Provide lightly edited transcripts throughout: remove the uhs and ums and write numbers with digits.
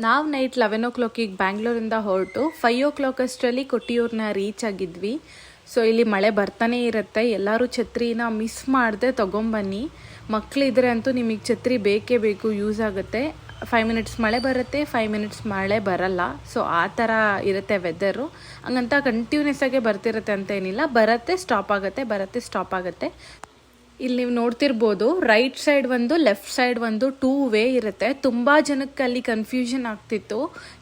ನಾವು ನೈಟ್ 11 ಬ್ಯಾಂಗ್ಳೂರಿಂದ ಹೊರಟು 5 ಅಷ್ಟರಲ್ಲಿ ಕೊಟ್ಟಿಯೂರನ್ನ ರೀಚ್ ಆಗಿದ್ವಿ. ಸೊ ಇಲ್ಲಿ ಮಳೆ ಬರ್ತಾನೆ ಇರುತ್ತೆ. ಎಲ್ಲರೂ ಛತ್ರಿನ ಮಿಸ್ ಮಾಡದೆ ತೊಗೊಂಬನ್ನಿ. ಮಕ್ಕಳಿದ್ರೆ ಅಂತೂ ನಿಮಗೆ ಛತ್ರಿ ಬೇಕೇ ಬೇಕು, ಯೂಸ್ ಆಗುತ್ತೆ. 5 ಮಿನಿಟ್ಸ್ ಮಳೆ ಬರುತ್ತೆ, 5 ಮಿನಿಟ್ಸ್ ಮಳೆ ಬರಲ್ಲ. ಸೊ ಆ ಥರ ಇರುತ್ತೆ ವೆದರು. ಹಂಗಂತ ಕಂಟಿನ್ಯೂಸ್ ಆಗಿ ಬರ್ತಿರುತ್ತೆ ಅಂತ ಏನಿಲ್ಲ, ಬರುತ್ತೆ ಸ್ಟಾಪ್ ಆಗುತ್ತೆ, ಬರುತ್ತೆ ಸ್ಟಾಪ್ ಆಗುತ್ತೆ. ಇಲ್ಲಿ ನೀವು ನೋಡ್ತಿರ್ಬೋದು, ರೈಟ್ ಸೈಡ್ ಒಂದು ಲೆಫ್ಟ್ ಸೈಡ್ ಒಂದು 2 ವೇ ಇರುತ್ತೆ. ತುಂಬ ಜನಕ್ಕೆ ಅಲ್ಲಿ ಕನ್ಫ್ಯೂಷನ್ ಆಗ್ತಿತ್ತು,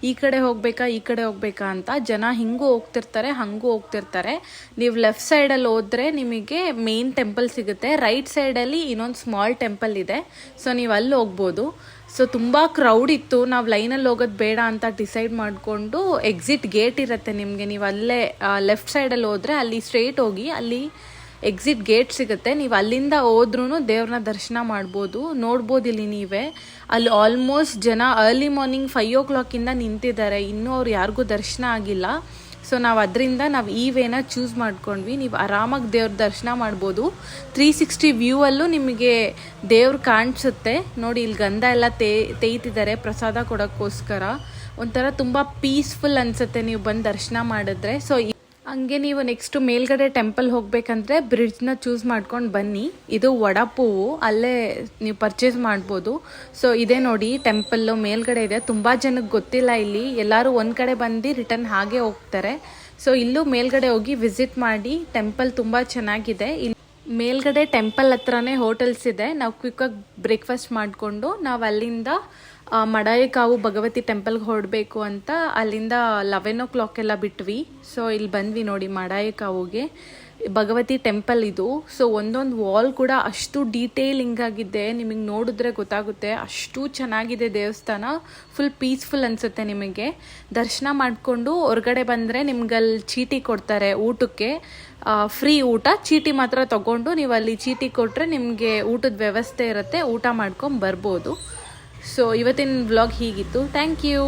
ಈ ಕಡೆ ಹೋಗ್ಬೇಕಾ ಈ ಕಡೆ ಹೋಗ್ಬೇಕಾ ಅಂತ. ಜನ ಹಿಂಗೂ ಹೋಗ್ತಿರ್ತಾರೆ, ಹಂಗೂ ಹೋಗ್ತಿರ್ತಾರೆ. ನೀವು ಲೆಫ್ಟ್ ಸೈಡಲ್ಲಿ ಹೋದ್ರೆ ನಿಮಗೆ ಮೇನ್ ಟೆಂಪಲ್ ಸಿಗುತ್ತೆ. ರೈಟ್ ಸೈಡಲ್ಲಿ ಇನ್ನೊಂದು ಸ್ಮಾಲ್ ಟೆಂಪಲ್ ಇದೆ, ಸೊ ನೀವು ಅಲ್ಲಿ ಹೋಗ್ಬೋದು. ಸೊ ತುಂಬ ಕ್ರೌಡ್ ಇತ್ತು. ನಾವು ಲೈನಲ್ಲಿ ಹೋಗೋದು ಬೇಡ ಅಂತ ಡಿಸೈಡ್ ಮಾಡಿಕೊಂಡು ಎಕ್ಸಿಟ್ ಗೇಟ್ ಇರುತ್ತೆ ನಿಮಗೆ. ನೀವು ಅಲ್ಲೇ ಲೆಫ್ಟ್ ಸೈಡಲ್ಲಿ ಹೋದರೆ ಅಲ್ಲಿ ಸ್ಟ್ರೇಟ್ ಹೋಗಿ ಅಲ್ಲಿ ಎಕ್ಸಿಟ್ ಗೇಟ್ ಸಿಗುತ್ತೆ. ನೀವು ಅಲ್ಲಿಂದ ಹೋದ್ರೂ ದೇವ್ರನ್ನ ದರ್ಶನ ಮಾಡ್ಬೋದು. ನೋಡ್ಬೋದು ಇಲ್ಲಿ ನೀವೇ, ಅಲ್ಲಿ ಆಲ್ಮೋಸ್ಟ್ ಜನ ಅರ್ಲಿ ಮಾರ್ನಿಂಗ್ 5 ನಿಂತಿದ್ದಾರೆ. ಇನ್ನೂ ಅವ್ರು ಯಾರಿಗೂ ದರ್ಶನ ಆಗಿಲ್ಲ. ಸೊ ನಾವು ಈ ವೇನ ಚೂಸ್ ಮಾಡ್ಕೊಂಡ್ವಿ. ನೀವು ಆರಾಮಾಗಿ ದೇವ್ರ ದರ್ಶನ ಮಾಡ್ಬೋದು. 360 ವ್ಯೂ ಅಲ್ಲೂ ನಿಮಗೆ ದೇವ್ರು ಕಾಣಿಸುತ್ತೆ. ನೋಡಿ, ಇಲ್ಲಿ ಗಂಧ ಎಲ್ಲ ತೇಯ್ತಿದ್ದಾರೆ ಪ್ರಸಾದ ಕೊಡೋಕ್ಕೋಸ್ಕರ. ಒಂಥರ ತುಂಬ ಪೀಸ್ಫುಲ್ ಅನಿಸುತ್ತೆ ನೀವು ಬಂದು ದರ್ಶನ ಮಾಡಿದ್ರೆ. ಸೊ ಹಂಗೆ ನೀವು ನೆಕ್ಸ್ಟ್ ಮೇಲ್ಗಡೆ ಟೆಂಪಲ್ ಹೋಗ್ಬೇಕಂದ್ರೆ ಬ್ರಿಡ್ಜ್ನ ಚೂಸ್ ಮಾಡ್ಕೊಂಡು ಬನ್ನಿ. ಇದು ವಡಾಪೂವು, ಅಲ್ಲೇ ನೀವು ಪರ್ಚೇಸ್ ಮಾಡ್ಬೋದು. ಸೊ ಇದೇ ನೋಡಿ ಟೆಂಪಲ್ಲು ಮೇಲ್ಗಡೆ ಇದೆ. ತುಂಬ ಜನಕ್ಕೆ ಗೊತ್ತಿಲ್ಲ ಇಲ್ಲಿ, ಎಲ್ಲರೂ ಒಂದು ಕಡೆ ಬಂದು ರಿಟರ್ನ್ ಹಾಗೆ ಹೋಗ್ತಾರೆ. ಸೊ ಇಲ್ಲೂ ಮೇಲ್ಗಡೆ ಹೋಗಿ ವಿಸಿಟ್ ಮಾಡಿ. ಟೆಂಪಲ್ ತುಂಬ ಚೆನ್ನಾಗಿದೆ. ಇಲ್ಲಿ ಮೇಲ್ಗಡೆ ಟೆಂಪಲ್ ಹತ್ರನೇ ಹೋಟೆಲ್ಸ್ ಇದೆ. ನಾವು ಕ್ವಿಕ್ಕಾಗಿ ಬ್ರೇಕ್ಫಾಸ್ಟ್ ಮಾಡಿಕೊಂಡು ನಾವು ಅಲ್ಲಿಂದ ಮಡಾಯಿಕಾವು ಭಗವತಿ ಟೆಂಪಲ್ಗೆ ಹೊರಡಬೇಕು ಅಂತ ಅಲ್ಲಿಂದ 11 ಎಲ್ಲ ಬಿಟ್ವಿ. ಸೊ ಇಲ್ಲಿ ಬಂದ್ವಿ ನೋಡಿ ಮಡಾಯಿಕಾವುಗೆ. ಭಗವತಿ ಟೆಂಪಲ್ ಇದು. ಸೊ ಒಂದೊಂದು ವಾಲ್ ಕೂಡ ಅಷ್ಟು ಡೀಟೇಲಿಂಗ್ ಆಗಿದೆ, ನಿಮಗೆ ನೋಡಿದ್ರೆ ಗೊತ್ತಾಗುತ್ತೆ. ಅಷ್ಟು ಚೆನ್ನಾಗಿದೆ ದೇವಸ್ಥಾನ. ಫುಲ್ ಪೀಸ್ಫುಲ್ ಅನಿಸುತ್ತೆ ನಿಮಗೆ. ದರ್ಶನ ಮಾಡಿಕೊಂಡು ಹೊರಗಡೆ ಬಂದರೆ ನಿಮ್ಗಲ್ಲಿ ಚೀಟಿ ಕೊಡ್ತಾರೆ ಊಟಕ್ಕೆ. ಫ್ರೀ ಊಟ. ಚೀಟಿ ಮಾತ್ರ ತಗೊಂಡು ನೀವು ಅಲ್ಲಿ ಚೀಟಿ ಕೊಟ್ಟರೆ ನಿಮಗೆ ಊಟದ ವ್ಯವಸ್ಥೆ ಇರುತ್ತೆ, ಊಟ ಮಾಡ್ಕೊಂಡು ಬರ್ಬೋದು. ಸೊ ಇವತ್ತಿನ ವ್ಲಾಗ್ ಹೀಗಿತ್ತು. Thank you.